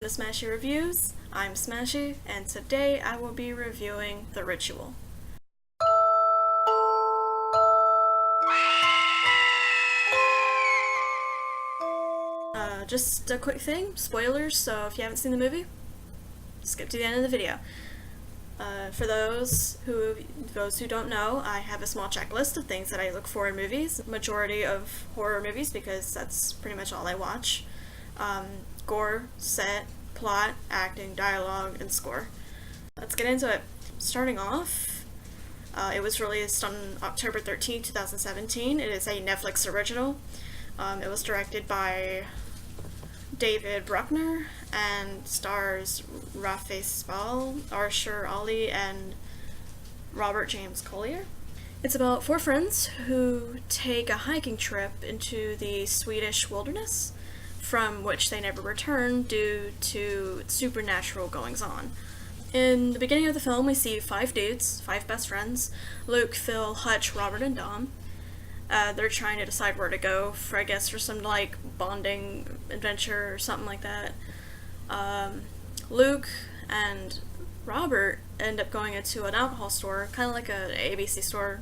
The Smashie Reviews. I'm Smashie, and today I will be reviewing The Ritual. Just a quick thing, spoilers, so if you haven't seen the movie, skip to the end of the video. For those who don't know, I have a small checklist of things that I look for in movies, majority of horror movies because that's pretty much all I watch. Gore, set, plot, acting, dialogue, and score. Let's get into it. Starting off, it was released on October 13, 2017. It is a Netflix original. It was directed by David Bruckner and stars Rafe, Spall, Arsher, and Robert James-Collier. It's about four friends who take a hiking trip into the Swedish wilderness, from which they never return due to supernatural goings-on. In the beginning of the film, we see five best friends: Luke, Phil, Hutch, Robert, and Dom. They're trying to decide where to go for some bonding adventure or something like that. Luke and Robert end up going into an alcohol store, kind of like an ABC store,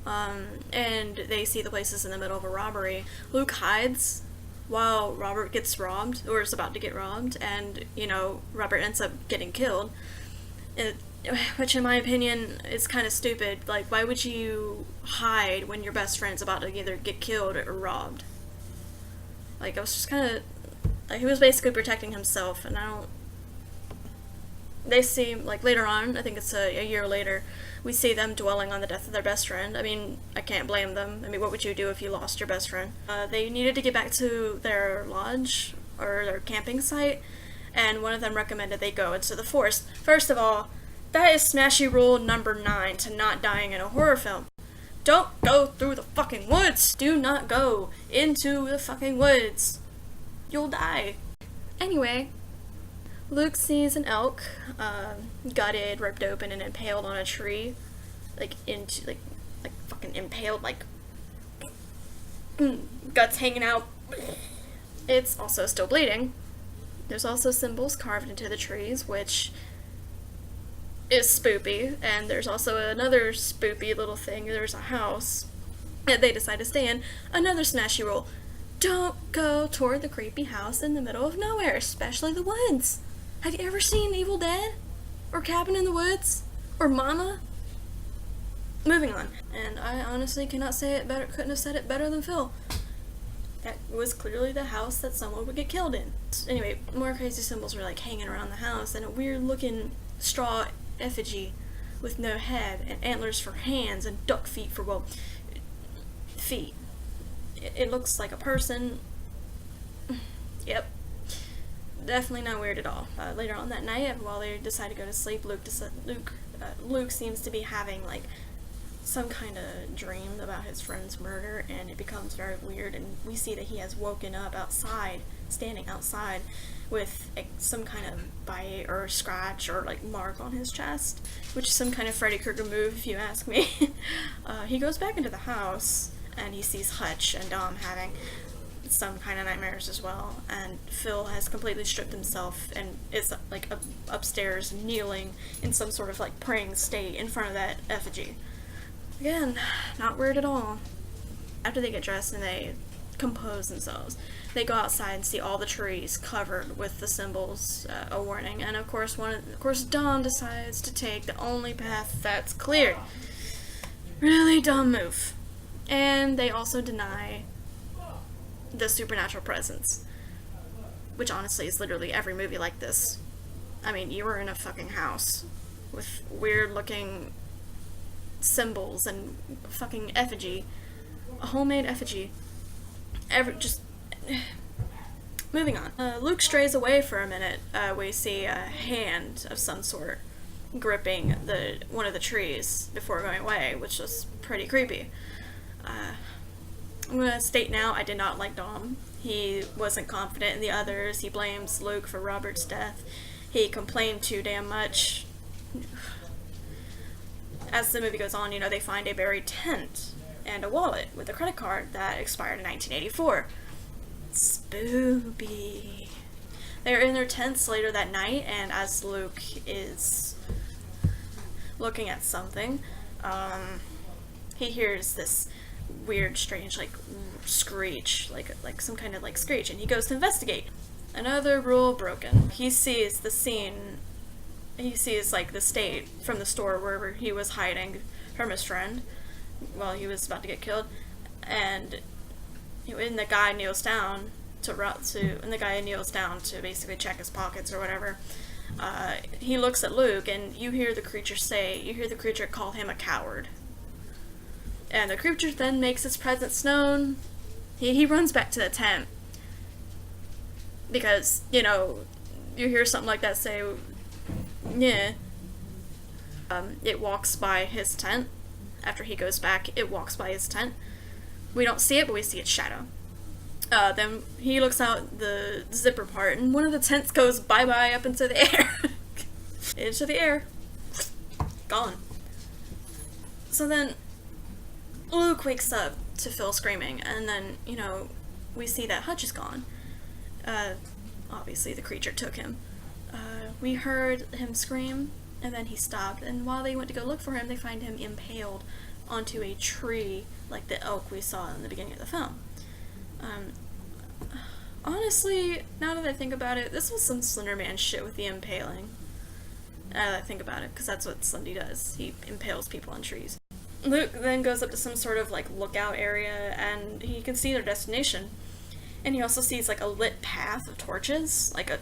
and they see the place is in the middle of a robbery. Luke hides while Robert gets robbed, or is about to get robbed, and, Robert ends up getting killed. Which, in my opinion, is kind of stupid. Like, why would you hide when your best friend's about to either get killed or robbed? Like, I was just kind of... he was basically protecting himself, and they seem, later on, I think it's a year later, we see them dwelling on the death of their best friend. I mean, I can't blame them. I mean, what would you do if you lost your best friend? They needed to get back to their lodge, or their camping site, and one of them recommended they go into the forest. First of all, that is Smashie rule number 9 to not dying in a horror film. Don't go through the fucking woods! Do not go into the fucking woods! You'll die. Anyway, Luke sees an elk, gutted, ripped open, and impaled on a tree. Fucking impaled, guts hanging out. It's also still bleeding. There's also symbols carved into the trees, which is spoopy, and there's also another spoopy little thing. There's a house that they decide to stay in. Another Smashie rule: don't go toward the creepy house in the middle of nowhere, especially the woods. Have you ever seen Evil Dead? Or Cabin in the Woods? Or Mama? Moving on. And I honestly couldn't have said it better than Phil. That was clearly the house that someone would get killed in. Anyway, more crazy symbols were hanging around the house, and a weird looking straw effigy with no head, and antlers for hands, and duck feet for, feet. It looks like a person. Yep. Definitely not weird at all. Later on that night, while they decide to go to sleep, Luke seems to be having some kind of dream about his friend's murder, and it becomes very weird, and we see that he has woken up standing outside with some kind of bite or scratch or mark on his chest, which is some kind of Freddy Krueger move if you ask me. He goes back into the house and he sees Hutch and Dom having some kind of nightmares as well, and Phil has completely stripped himself and is upstairs kneeling in some sort of praying state in front of that effigy. Again, not weird at all. After they get dressed and they compose themselves, they go outside and see all the trees covered with the symbols, a warning, and of course Dom decides to take the only path that's clear. Really dumb move. And they also deny the supernatural presence, which honestly is literally every movie like this. I mean, you were in a fucking house with weird looking symbols and fucking effigy, a homemade effigy. Moving on. Luke strays away for a minute. We see a hand of some sort gripping one of the trees before going away, which was pretty creepy. I'm gonna state now, I did not like Dom. He wasn't confident in the others. He blames Luke for Robert's death. He complained too damn much. As the movie goes on, they find a buried tent and a wallet with a credit card that expired in 1984. Spoopy. They're in their tents later that night, and as Luke is looking at something, he hears this weird, strange, like, screech, like some kind of, like, screech, and he goes to investigate. Another rule broken. He sees the scene, he sees, like, the state from the store wherever he was hiding from his friend while he was about to get killed, and the guy kneels down to basically check his pockets or whatever. He looks at Luke, and you hear the creature call him a coward. And the creature then makes its presence known. He runs back to the tent. Because, you hear something like that say, yeah. It walks by his tent. After he goes back, it walks by his tent. We don't see it, but we see its shadow. Then he looks out the zipper part, and one of the tents goes bye-bye up into the air. Into the air. Gone. So then, Luke wakes up to Phil screaming, and then, we see that Hutch is gone. Obviously the creature took him. We heard him scream, and then he stopped, and while they went to go look for him, they find him impaled onto a tree, like the oak we saw in the beginning of the film. Honestly, now that I think about it, this was some Slender Man shit with the impaling. Now that I think about it, because that's what Slendy does. He impales people on trees. Luke then goes up to some sort of, like, lookout area, and he can see their destination. And he also sees, like, a lit path of torches, like a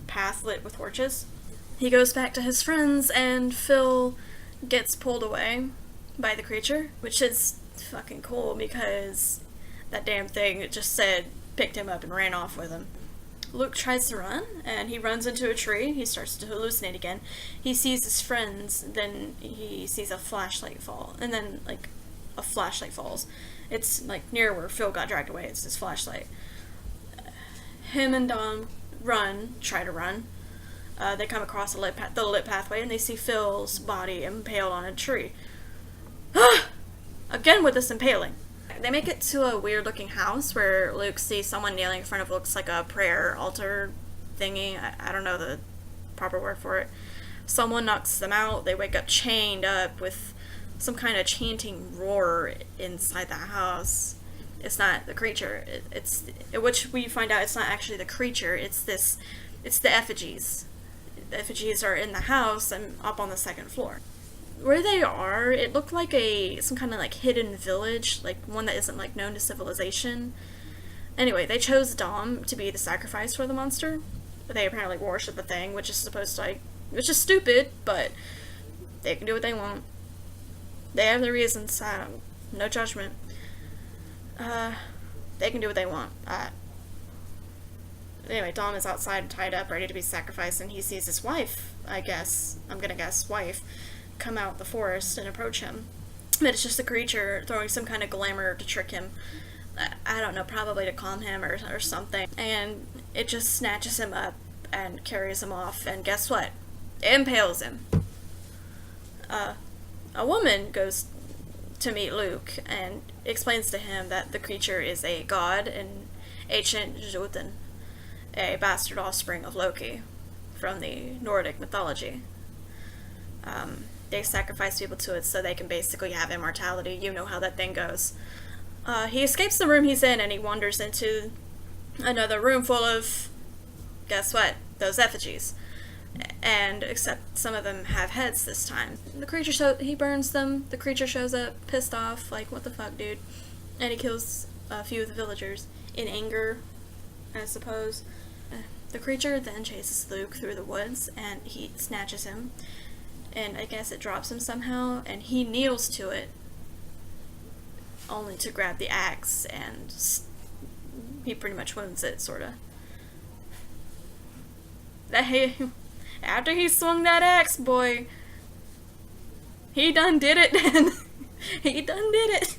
path lit with torches. He goes back to his friends, and Phil gets pulled away by the creature, which is fucking cool, because that damn thing picked him up and ran off with him. Luke tries to run, and he runs into a tree. He starts to hallucinate again. He sees his friends, then he sees a flashlight fall, and then, like, a flashlight falls. It's, like, near where Phil got dragged away. It's his flashlight. Him and Dom try to run. They come across the lit pathway, and they see Phil's body impaled on a tree. Again with this impaling. They make it to a weird-looking house where Luke sees someone kneeling in front of what looks like a prayer altar thingy. I don't know the proper word for it. Someone knocks them out. They wake up chained up with some kind of chanting roar inside the house. It's not the creature. Which we find out it's not actually the creature. It's the effigies. The effigies are in the house and up on the second floor. Where they are, it looked like some kind of, like, hidden village, like one that isn't, like, known to civilization. Anyway, they chose Dom to be the sacrifice for the monster. They apparently worship the thing, which is stupid, but they can do what they want. They have their reasons. No judgment. They can do what they want. Anyway, Dom is outside, tied up, ready to be sacrificed, and he sees his wife, I'm gonna guess wife, come out the forest and approach him. But it's just a creature throwing some kind of glamour to trick him. I don't know, probably to calm him or something. And it just snatches him up and carries him off, and guess what? It impales him. A woman goes to meet Luke and explains to him that the creature is a god in ancient Jotun, a bastard offspring of Loki from the Nordic mythology. They sacrifice people to it so they can basically have immortality. You know how that thing goes. He escapes the room he's in, and he wanders into another room full of, guess what? Those effigies. And except some of them have heads this time. He burns them. The creature shows up, pissed off, like, what the fuck, dude? And he kills a few of the villagers in anger, I suppose. The creature then chases Luke through the woods, and he snatches him. And I guess it drops him somehow, and he kneels to it, only to grab the axe, and he pretty much wounds it, sorta. After he swung that axe, boy, he done did it, and he done did it.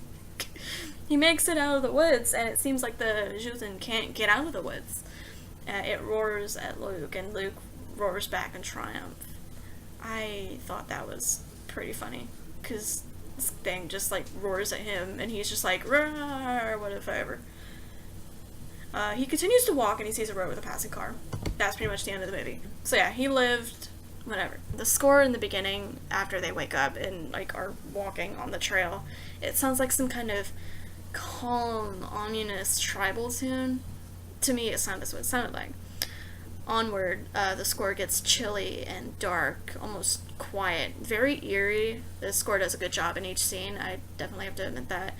He makes it out of the woods, and it seems like the Jotun can't get out of the woods. It roars at Luke, and Luke roars back in triumph. I thought that was pretty funny, because this thing just, like, roars at him, and he's just like, "Roar," whatever. He continues to walk and he sees a road with a passing car. That's pretty much the end of the movie. So yeah, he lived, whatever. The score in the beginning, after they wake up and like are walking on the trail, it sounds like some kind of calm, ominous tribal tune. To me, it sounded what it sounded like. Onward, the score gets chilly and dark, almost quiet, very eerie. The score does a good job in each scene. I definitely have to admit that.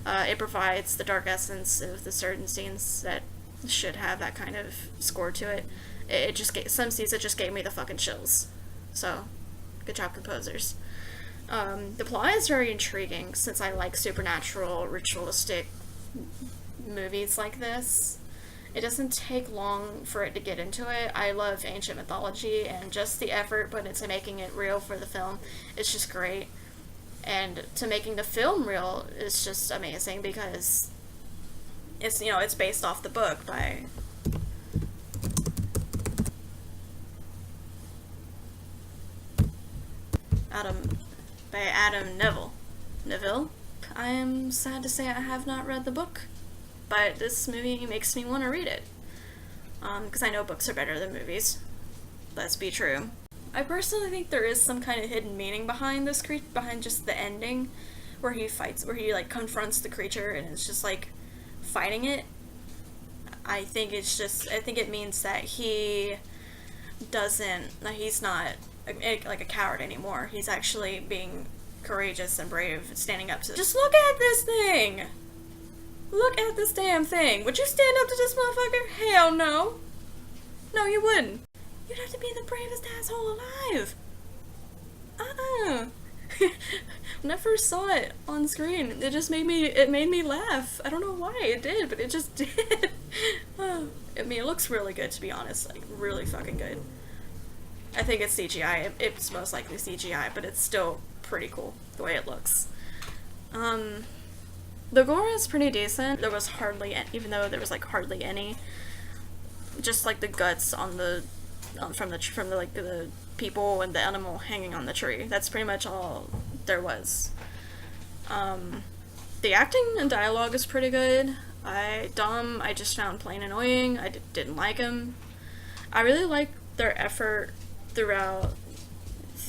It provides the dark essence of the certain scenes that should have that kind of score to it. It just gave, some scenes it just gave me the fucking chills. So, good job, composers. The plot is very intriguing since I like supernatural, ritualistic movies like this. It doesn't take long for it to get into it. I love ancient mythology, and just the effort put into making it real for the film is just great. And to making the film real is just amazing because it's, you know, it's based off the book by Adam Neville. I am sad to say I have not read the book, but this movie makes me want to read it. Because I know books are better than movies. Let's be true. I personally think there is some kind of hidden meaning behind this behind just the ending, where he like confronts the creature and it's just like fighting it. I think it means that he's not like a coward anymore. He's actually being courageous and brave, standing up to. Just look at this thing! Look at this damn thing! Would you stand up to this motherfucker? Hell no! No, you wouldn't. You'd have to be the bravest asshole alive! When I first saw it on screen, it made me laugh. I don't know why it did, but it just did. I mean, it looks really good, to be honest. Like, really fucking good. I think it's CGI. It's most likely CGI, but it's still pretty cool the way it looks. The gore is pretty decent. There was even though there was like hardly any, just like the guts on the from the people and the animal hanging on the tree. That's pretty much all there was. The acting and dialogue is pretty good. Dom I just found plain annoying. I didn't like him. I really like their effort throughout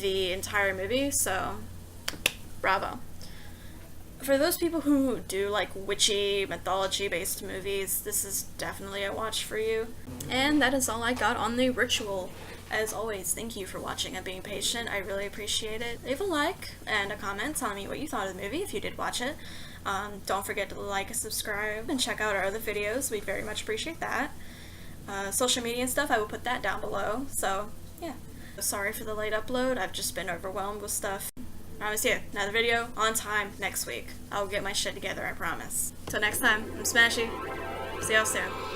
the entire movie, so bravo. For those people who do like witchy, mythology-based movies, this is definitely a watch for you. And that is all I got on The Ritual. As always, thank you for watching and being patient. I really appreciate it. Leave a like and a comment telling me what you thought of the movie if you did watch it. Don't forget to like and subscribe and check out our other videos. We'd very much appreciate that. Social media and stuff, I will put that down below. So, yeah. Sorry for the late upload. I've just been overwhelmed with stuff. Promise you, another video on time next week. I'll get my shit together, I promise. Till next time, I'm Smashie. See y'all soon.